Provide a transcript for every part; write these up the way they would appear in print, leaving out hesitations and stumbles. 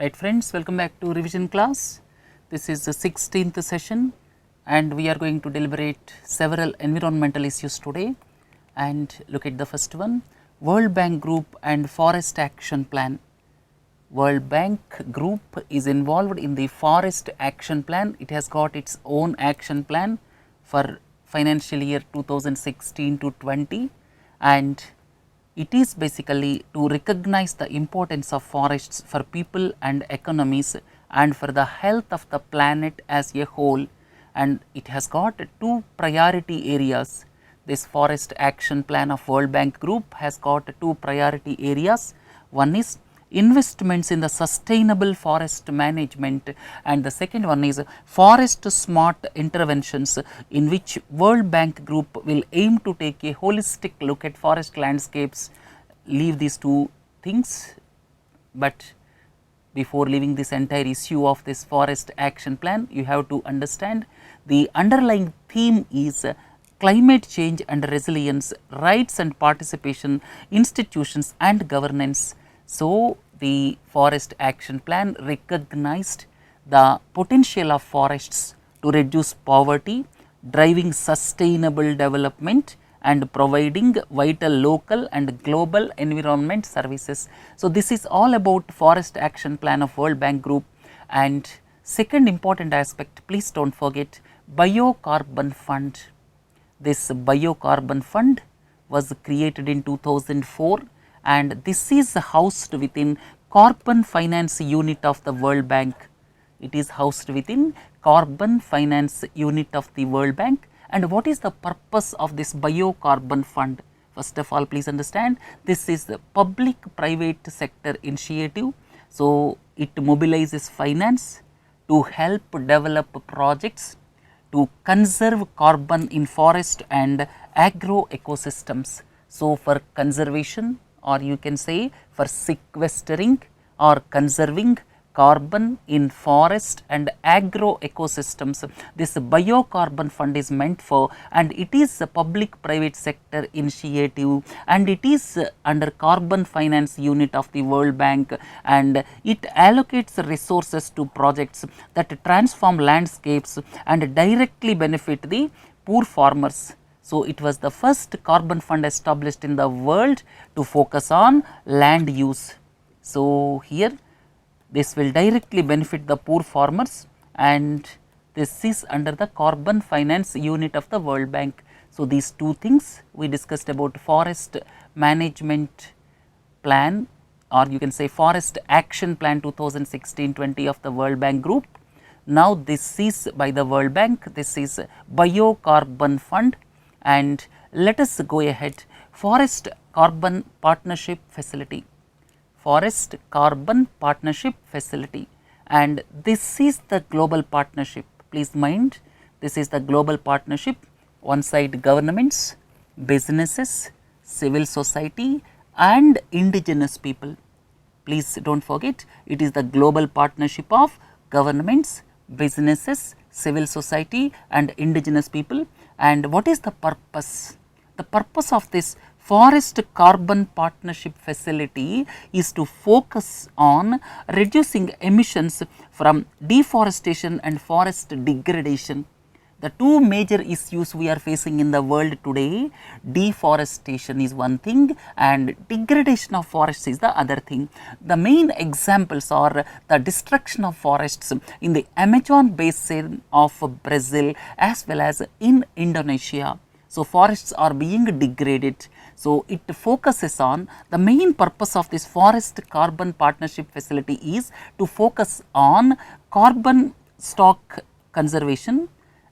Right friends, welcome back to revision class. This is the 16th session and we are going to deliberate several environmental issues today and look at the first one, World Bank Group and Forest Action Plan. World Bank Group is involved in the Forest Action Plan. It has got its own action plan for financial year 2016 to 20 and it is basically to recognize the importance of forests for people and economies and for the health of the planet as a whole, and it has got two priority areas. This Forest Action Plan of World Bank Group has got two priority areas. One is investments in the sustainable forest management and the second one is forest smart interventions, in which World Bank Group will aim to take a holistic look at forest landscapes. Leave these two things, but before leaving this entire issue of this Forest Action Plan, you have to understand the underlying theme is climate change and resilience, rights and participation, institutions and governance. So, the Forest Action Plan recognized the potential of forests to reduce poverty, driving sustainable development and providing vital local and global environment services. So, this is all about Forest Action Plan of World Bank Group. And second important aspect, please do not forget BioCarbon Fund. This BioCarbon Fund was created in 2004 and this is housed within Carbon Finance Unit of the World Bank. It is housed within Carbon Finance Unit of the World Bank. And what is the purpose of this BioCarbon Fund? First of all, please understand this is the public private sector initiative. So, it mobilizes finance to help develop projects to conserve carbon in forest and agro ecosystems. So, for conservation, or you can say for sequestering or conserving carbon in forest and agro ecosystems, this BioCarbon Fund is meant for, and it is a public private sector initiative and it is under Carbon Finance Unit of the World Bank, and it allocates resources to projects that transform landscapes and directly benefit the poor farmers. So, it was the first carbon fund established in the world to focus on land use. So, here this will directly benefit the poor farmers and this is under the Carbon Finance Unit of the World Bank. So, these two things we discussed about Forest Management Plan, or you can say Forest Action Plan 2016-20 of the World Bank Group. Now, this is by the World Bank, this is BioCarbon Fund. And let us go ahead, Forest Carbon Partnership Facility, Forest Carbon Partnership Facility, and this is the global partnership. Please mind, this is the global partnership, one side governments, businesses, civil society and indigenous people. Please do not forget, it is the global partnership of governments, businesses, civil society and indigenous people. And what is the purpose? The purpose of this Forest Carbon Partnership Facility is to focus on reducing emissions from deforestation and forest degradation. The two major issues we are facing in the world today, deforestation is one thing and degradation of forests is the other thing. The main examples are the destruction of forests in the Amazon basin of Brazil as well as in Indonesia. So, forests are being degraded. So, it focuses on the main purpose of this Forest Carbon Partnership Facility is to focus on carbon stock conservation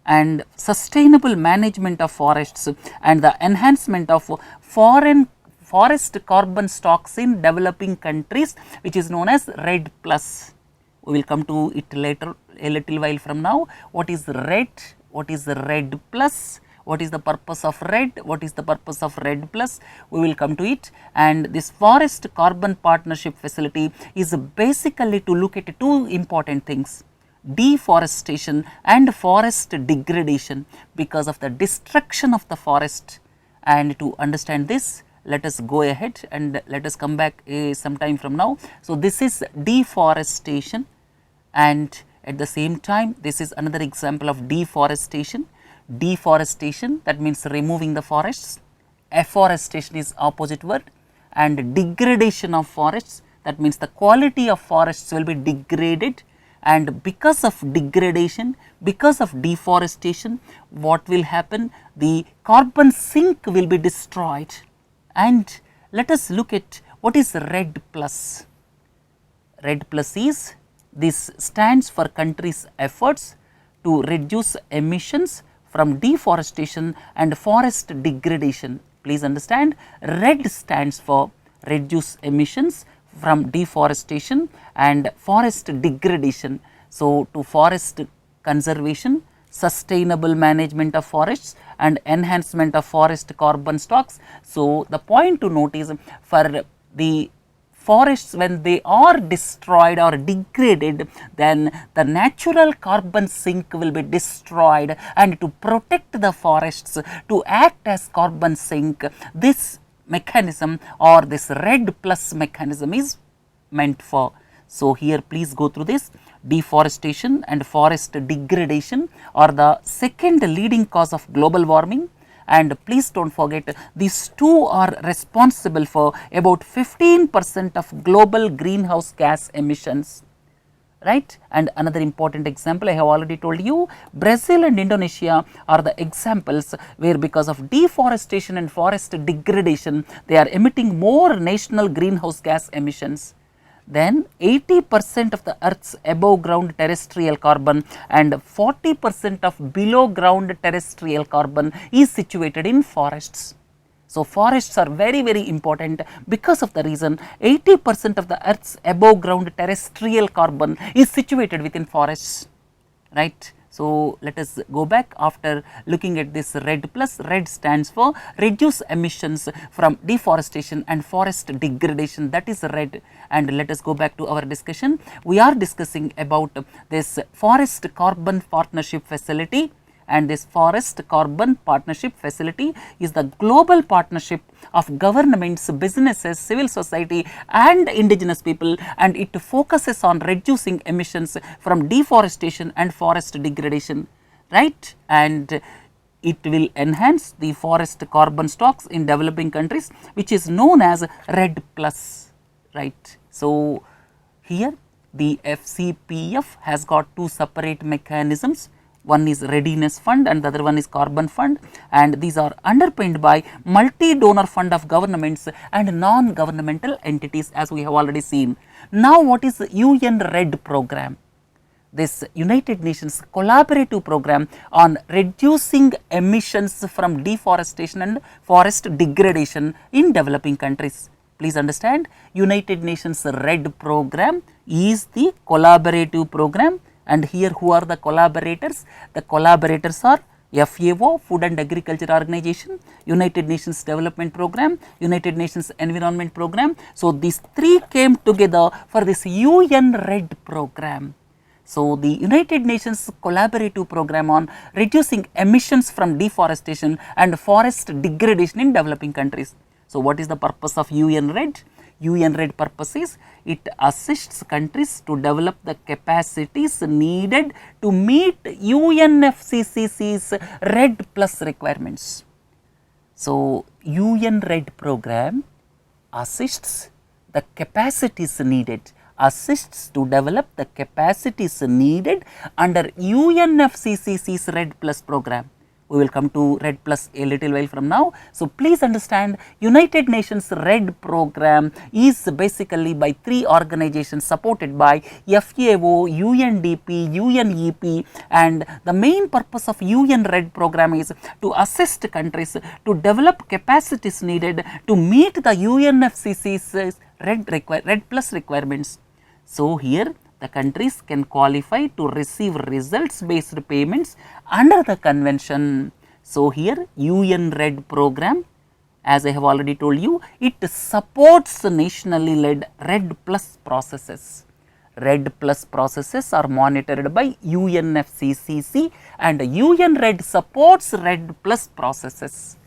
and sustainable management of forests and the enhancement of foreign forest carbon stocks in developing countries, which is known as REDD+. We will come to it later, a little while from now. What is REDD? What is REDD+? What is the purpose of REDD? What is the purpose of REDD+? We will come to it. And this Forest Carbon Partnership Facility is basically to look at two important things: deforestation and forest degradation because of the destruction of the forest. And to understand this, let us go ahead and let us come back some time from now. So, this is deforestation, and at the same time this is another example of deforestation. Deforestation, that means removing the forests, afforestation is opposite word, and degradation of forests, that means the quality of forests will be degraded, and because of degradation, because of deforestation, what will happen? The carbon sink will be destroyed. And let us look at what is REDD+. REDD+ is, this stands for countries' efforts to reduce emissions from deforestation and forest degradation. Please understand, REDD stands for reduce emissions from deforestation and forest degradation. So, to forest conservation, sustainable management of forests and enhancement of forest carbon stocks. So, the point to note is, for the forests, when they are destroyed or degraded, then the natural carbon sink will be destroyed, and to protect the forests, to act as carbon sink, this mechanism or this REDD+ mechanism is meant for. So, here please go through this. Deforestation and forest degradation are the second leading cause of global warming, and please do not forget, these two are responsible for about 15% of global greenhouse gas emissions, right. And another important example I have already told you, Brazil and Indonesia are the examples where because of deforestation and forest degradation, they are emitting more national greenhouse gas emissions. Then 80% of the earth's above ground terrestrial carbon and 40% of below ground terrestrial carbon is situated in forests. So, forests are very, very important, because of the reason 80% of the earth's above ground terrestrial carbon is situated within forests, right. So, let us go back after looking at this REDD+. REDD stands for reduce emissions from deforestation and forest degradation, that is REDD. And let us go back to our discussion. We are discussing about this forest carbon partnership facility, and this forest carbon partnership facility is the global partnership of governments, businesses, civil society and indigenous people, and it focuses on reducing emissions from deforestation and forest degradation, right. And it will enhance the forest carbon stocks in developing countries, which is known as REDD+, right. So, here the FCPF has got two separate mechanisms. One is readiness fund and the other one is carbon fund, and these are underpinned by multi-donor fund of governments and non-governmental entities, as we have already seen. Now, what is the UN REDD program? This United Nations collaborative program on reducing emissions from deforestation and forest degradation in developing countries. Please understand, United Nations REDD program is the collaborative program. And here who are the collaborators? The collaborators are FAO, Food and Agriculture Organization, United Nations Development Program, United Nations Environment Program. So, these three came together for this UN REDD program. So, the United Nations collaborative program on reducing emissions from deforestation and forest degradation in developing countries. So, what is the purpose of UN REDD? UN REDD purpose is, it assists countries to develop the capacities needed to meet UNFCCC's REDD+ requirements. So, UN REDD program assists the capacities needed, assists to develop the capacities needed under UNFCCC's REDD+ program. We will come to REDD+ a little while from now. So, please understand, United Nations REDD program is basically by three organizations supported by FAO, UNDP, UNEP, and the main purpose of UN REDD program is to assist countries to develop capacities needed to meet the UNFCCC's REDD+ requirements. So, here the countries can qualify to receive results based payments under the convention. So, here UN REDD program, as I have already told you, it supports nationally led REDD+ processes. REDD+ processes are monitored by UNFCCC, and UN REDD supports REDD+ processes,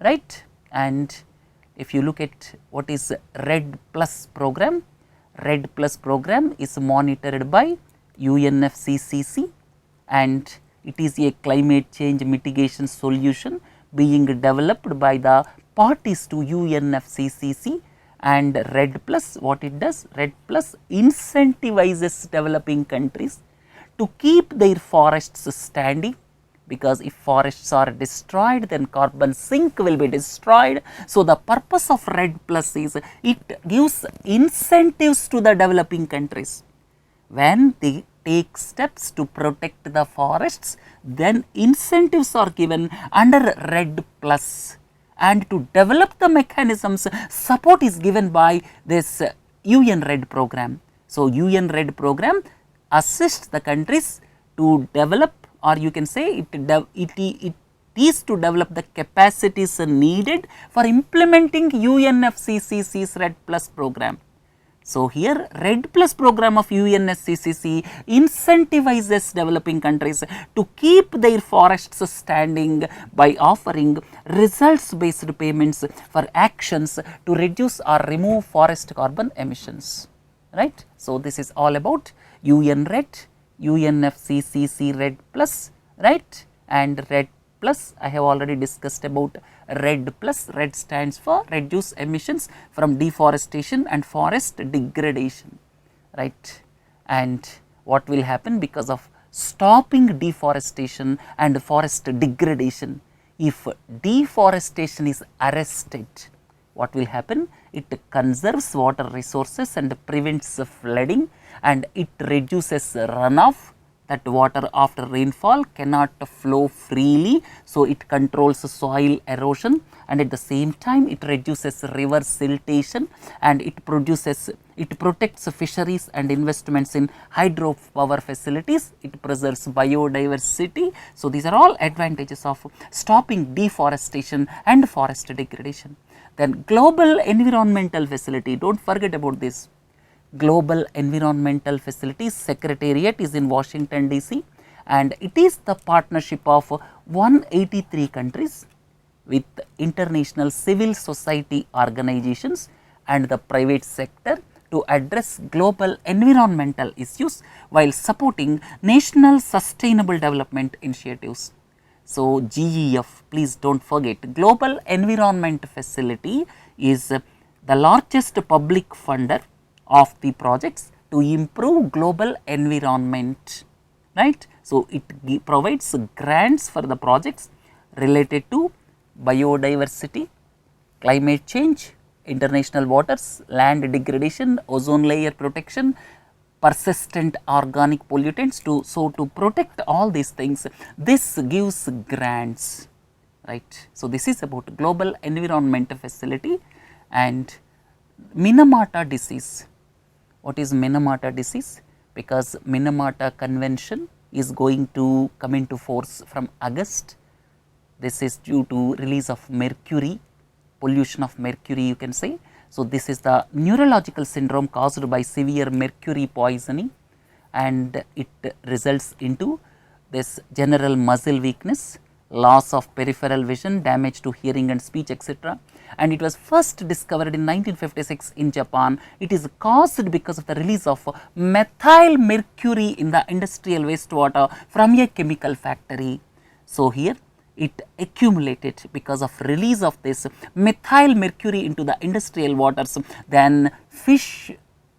right. And if you look at what is RED Plus program, RED Plus program is monitored by UNFCCC, and it is a climate change mitigation solution being developed by the parties to UNFCCC. And RED Plus, what it does? RED Plus incentivizes developing countries to keep their forests standing, because if forests are destroyed, then carbon sink will be destroyed. So, the purpose of RED Plus is it gives incentives to the developing countries. When they take steps to protect the forests, then incentives are given under RED Plus, and to develop the mechanisms, support is given by this UN RED program. So, UN RED program assists the countries to develop, or you can say it is to develop the capacities needed for implementing UNFCCC's RED Plus program. So, here RED Plus program of UNFCCC incentivizes developing countries to keep their forests standing by offering results based payments for actions to reduce or remove forest carbon emissions, right. So, this is all about UN RED, UNFCCC RED Plus, right, and RED Plus I have already discussed about RED Plus. RED stands for reduce emissions from deforestation and forest degradation, right. And what will happen because of stopping deforestation and forest degradation? If deforestation is arrested, what will happen? It conserves water resources and prevents flooding, and it reduces runoff. That water after rainfall cannot flow freely, so it controls soil erosion, and at the same time it reduces river siltation, and it protects fisheries and investments in hydropower facilities. It preserves biodiversity. So, these are all advantages of stopping deforestation and forest degradation. Then global environmental facility, don't forget about this. Global Environmental Facilities Secretariat is in Washington DC, and it is the partnership of 183 countries with international civil society organizations and the private sector to address global environmental issues while supporting national sustainable development initiatives. So, GEF, please do not forget, Global Environment Facility is the largest public funder of the projects to improve global environment, right. So, it provides grants for the projects related to biodiversity, climate change, international waters, land degradation, ozone layer protection, persistent organic pollutants. To protect all these things, this gives grants, right. So, this is about Global Environment Facility. And Minamata disease. What is Minamata disease? Because Minamata Convention is going to come into force from August. This is due to release of mercury, pollution of mercury, you can say. So, this is the neurological syndrome caused by severe mercury poisoning, and it results into this general muscle weakness, loss of peripheral vision, damage to hearing and speech, etc. And it was first discovered in 1956 in Japan. It is caused because of the release of methyl mercury in the industrial wastewater from a chemical factory. So, here it accumulated because of release of this methyl mercury into the industrial waters, then fish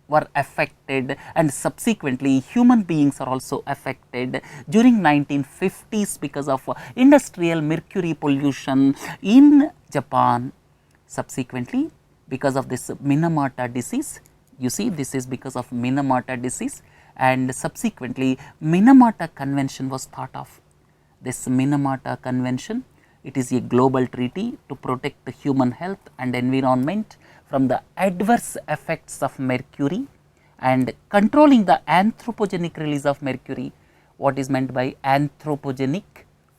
were affected, and subsequently human beings are also affected during 1950s because of industrial mercury pollution in Japan. Subsequently, because of this Minamata disease, you see this is because of Minamata disease, and subsequently Minamata Convention was thought of. This Minamata Convention, it is a global treaty to protect the human health and environment from the adverse effects of mercury and controlling the anthropogenic release of mercury. What is meant by anthropogenic?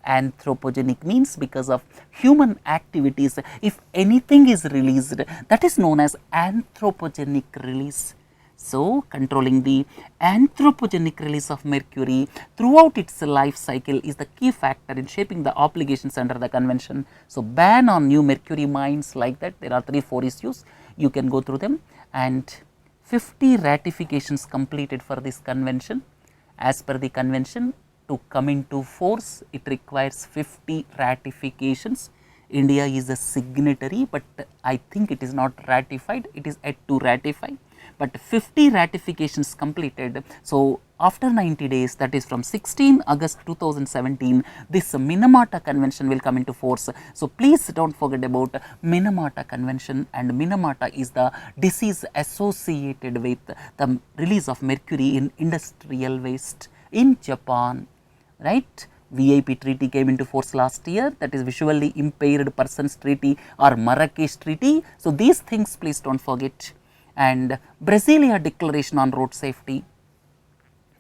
Anthropogenic means because of human activities, if anything is released, that is known as anthropogenic release. So, controlling the anthropogenic release of mercury throughout its life cycle is the key factor in shaping the obligations under the convention. So, ban on new mercury mines, like that, there are 3-4 issues, you can go through them, and 50 ratifications completed for this convention. As per the convention, to come into force, it requires 50 ratifications. India is a signatory, but I think it is not ratified, it is yet to ratify, but 50 ratifications completed. So, after 90 days, that is from 16 August 2017, this Minamata Convention will come into force. So, please do not forget about Minamata Convention, and Minamata is the disease associated with the release of mercury in industrial waste in Japan, right. VIP treaty came into force last year, that is visually impaired persons treaty or Marrakesh treaty. So, these things please do not forget, and Brasilia declaration on road safety,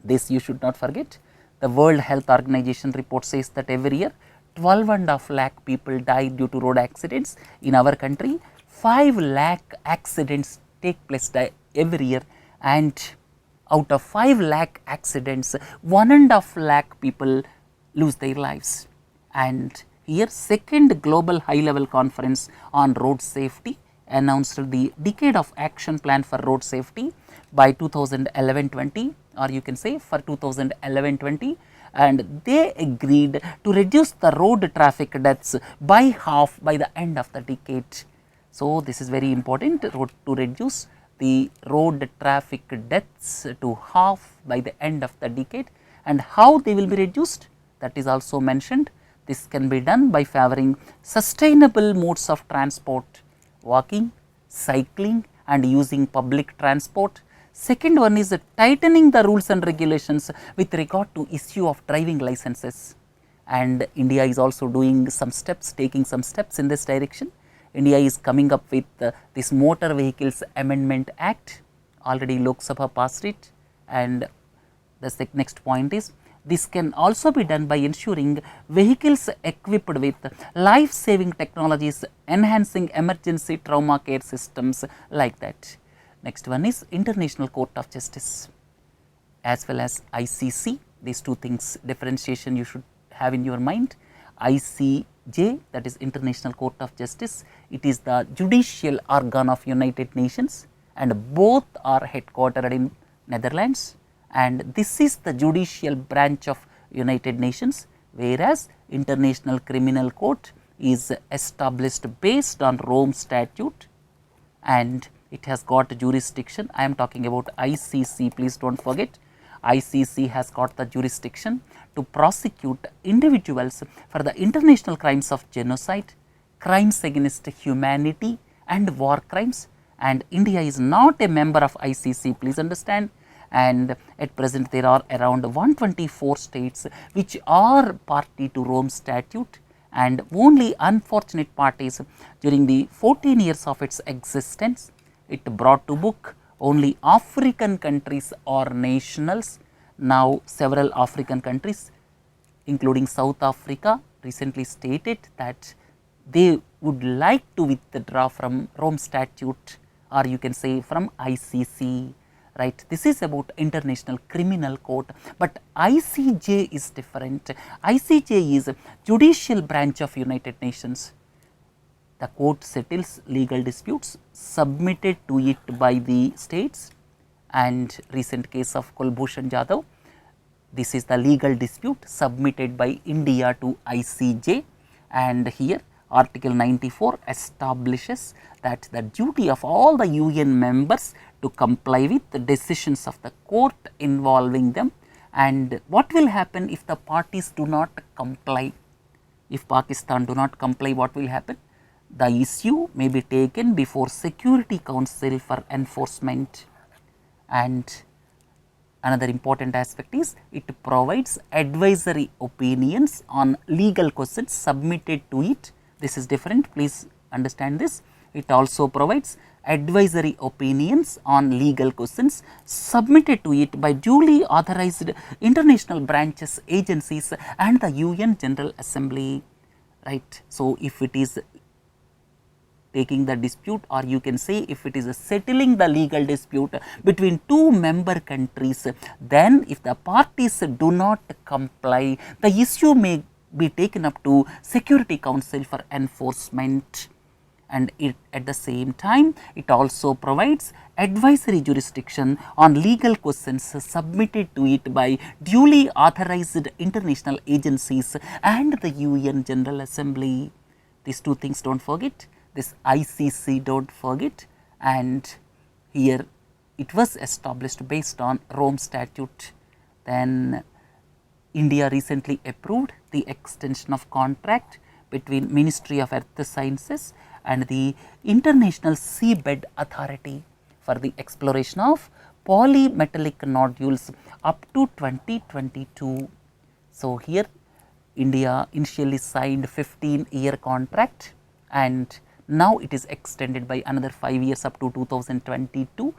this you should not forget. The World Health Organization report says that every year 12.5 lakh people die due to road accidents in our country, 5 lakh accidents take place every year, and out of 5 lakh accidents 1.5 lakh people lose their lives. And here second global high level conference on road safety announced the decade of action plan for road safety by 2011-20, or you can say for 2011-20, and they agreed to reduce the road traffic deaths by half by the end of the decade. So, this is very important, to reduce the road traffic deaths to half by the end of the decade. And how they will be reduced, that is also mentioned. This can be done by favoring sustainable modes of transport, walking, cycling and using public transport. Second one is tightening the rules and regulations with regard to issue of driving licenses, and India is also doing some steps, taking some steps in this direction. India is coming up with this Motor Vehicles Amendment Act, already Lok Sabha passed it, and the next point is this can also be done by ensuring vehicles equipped with life saving technologies, enhancing emergency trauma care systems, like that. Next one is International Court of Justice as well as ICC. These two things differentiation you should have in your mind. ICJ, that is International Court of Justice, it is the judicial organ of United Nations, and both are headquartered in Netherlands, and this is the judicial branch of United Nations, whereas International Criminal Court is established based on Rome Statute, and it has got jurisdiction. I am talking about ICC, please do not forget. ICC has got the jurisdiction to prosecute individuals for the international crimes of genocide, crimes against humanity and war crimes, and India is not a member of ICC, please understand. And at present there are around 124 states which are party to Rome Statute, and only unfortunate parties during the 14 years of its existence, it brought to book only African countries or nationals. Now several African countries including South Africa recently stated that they would like to withdraw from Rome Statute, or you can say from ICC. Right, this is about International Criminal Court, but ICJ is different. ICJ is a judicial branch of United Nations. The court settles legal disputes submitted to it by the states, and recent case of Kulbhushan Jadhav, this is the legal dispute submitted by India to ICJ, and here Article 94 establishes that the duty of all the UN members to comply with the decisions of the court involving them. And what will happen if the parties do not comply? If Pakistan do not comply, what will happen? The issue may be taken before Security Council for enforcement. And another important aspect is it provides advisory opinions on legal questions submitted to it. This is different, please understand this. It also provides advisory opinions on legal questions submitted to it by duly authorized international branches, agencies and the UN General Assembly, right. So, if it is taking the dispute, or you can say if it is settling the legal dispute between two member countries, then if the parties do not comply, the issue may be taken up to Security Council for enforcement. And at the same time, it also provides advisory jurisdiction on legal questions submitted to it by duly authorized international agencies and the UN General Assembly. These two things do not forget, this ICC do not forget, and here it was established based on Rome Statute. Then India recently approved the extension of contract between Ministry of Earth Sciences and the International Seabed Authority for the exploration of polymetallic nodules up to 2022. So, here India initially signed 15-year contract, and now it is extended by another 5 years up to 2022.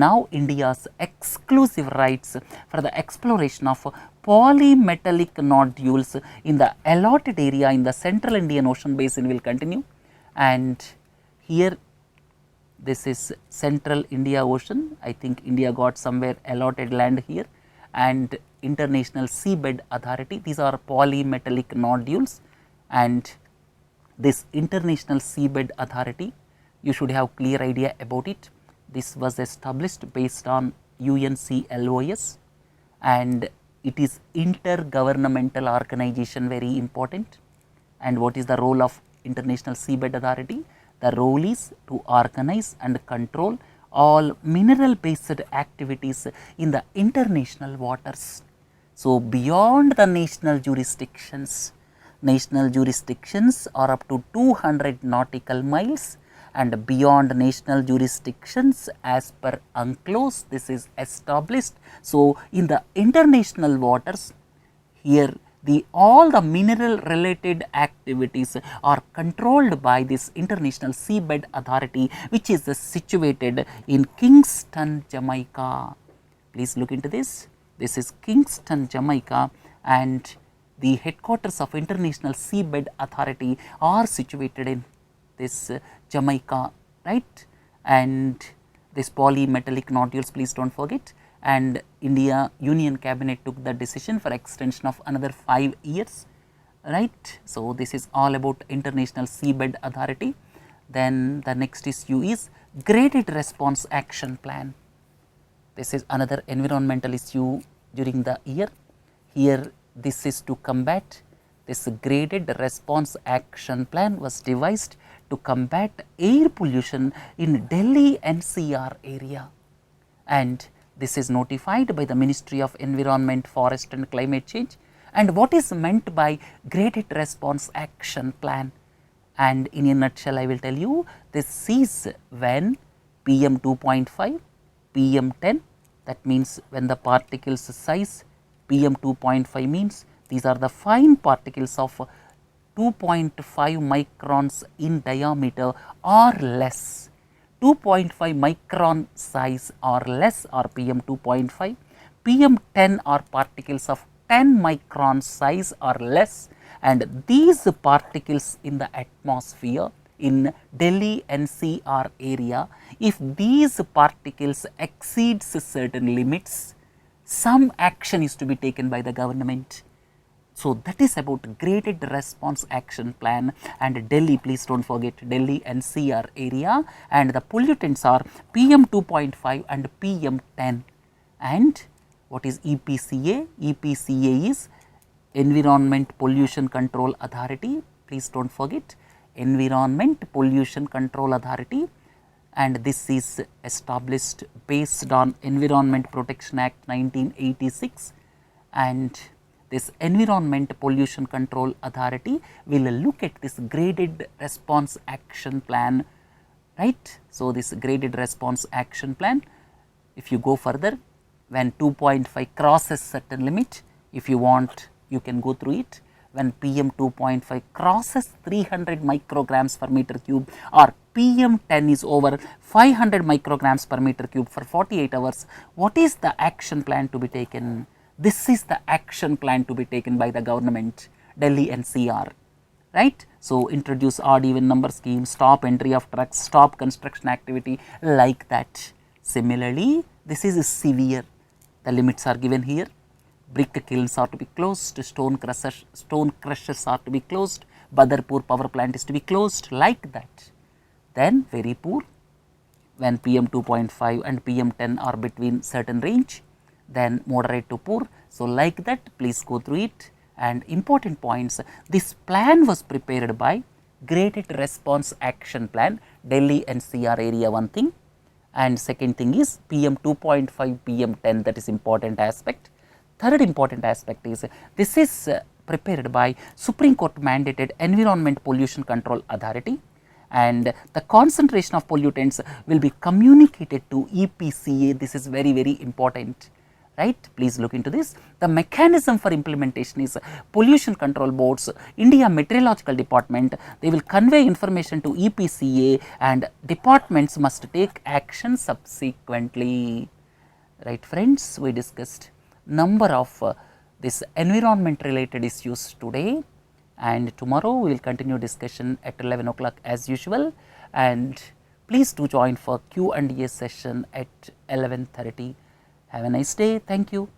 Now, India's exclusive rights for the exploration of polymetallic nodules in the allotted area in the Central Indian Ocean Basin will continue. And here this is Central India Ocean. I think India got somewhere allotted land here, and International Seabed Authority, these are polymetallic nodules, and this International Seabed Authority, you should have clear idea about it. This was established based on UNCLOS, and it is intergovernmental organization, very important. And what is the role of International Seabed Authority? The role is to organize and control all mineral based activities in the international waters. So, beyond the national jurisdictions are up to 200 nautical miles, and beyond national jurisdictions as per UNCLOS this is established. So, in the international waters, here all the mineral related activities are controlled by this International Seabed Authority, which is situated in Kingston, Jamaica. Please look into this. This is Kingston, Jamaica, and the headquarters of International Seabed Authority are situated in this Jamaica, right? And this polymetallic nodules, please do not forget. And India Union Cabinet took the decision for extension of another 5 years, right. So, this is all about International Seabed Authority. Then the next issue is Graded Response Action Plan. This is another environmental issue during the year. Here this is to combat, this Graded Response Action Plan was devised to combat air pollution in Delhi NCR area, and this is notified by the Ministry of Environment, Forest and Climate Change. And what is meant by Graded Response Action Plan? And in a nutshell, I will tell you, this is when PM 2.5, PM 10, that means when the particles size, PM 2.5 means these are the fine particles of 2.5 microns in diameter or less. 2.5 micron size or less or PM 2.5, PM 10 are particles of 10 micron size or less, and these particles in the atmosphere in Delhi NCR area, if these particles exceeds certain limits, some action is to be taken by the government. So, that is about Graded Response Action Plan, and Delhi, please do not forget Delhi NCR area, and the pollutants are PM 2.5 and PM 10. And what is EPCA? EPCA is Environment Pollution Control Authority, please do not forget Environment Pollution Control Authority, and this is established based on Environment Protection Act 1986, and this Environment Pollution Control Authority will look at this Graded Response Action Plan, right. So, this Graded Response Action Plan, if you go further, when 2.5 crosses certain limit, if you want you can go through it. When PM 2.5 crosses 300 micrograms per meter cube, or PM 10 is over 500 micrograms per meter cube for 48 hours, what is the action plan to be taken? This is the action plan to be taken by the government, Delhi NCR, right. So, introduce odd even number scheme, stop entry of trucks, stop construction activity, like that. Similarly, this is severe, the limits are given here. Brick kilns are to be closed, stone crushers are to be closed, Badarpur power plant is to be closed, like that. Then very poor, when PM 2.5 and PM 10 are between certain range, then moderate to poor. So, like that, please go through it. And important points, this plan was prepared by Graded Response Action Plan, Delhi NCR area, one thing, and second thing is PM 2.5, PM 10, that is important aspect. Third important aspect is this is prepared by Supreme Court mandated Environment Pollution Control Authority, and the concentration of pollutants will be communicated to EPCA. This is very, very important, right. Please look into this. The mechanism for implementation is Pollution Control Boards, India Meteorological Department, they will convey information to EPCA and departments must take action subsequently, right friends. We discussed number of this environment related issues today, and tomorrow we will continue discussion at 11 o'clock as usual, and please do join for Q&A session at 11:30. Have a nice day. Thank you.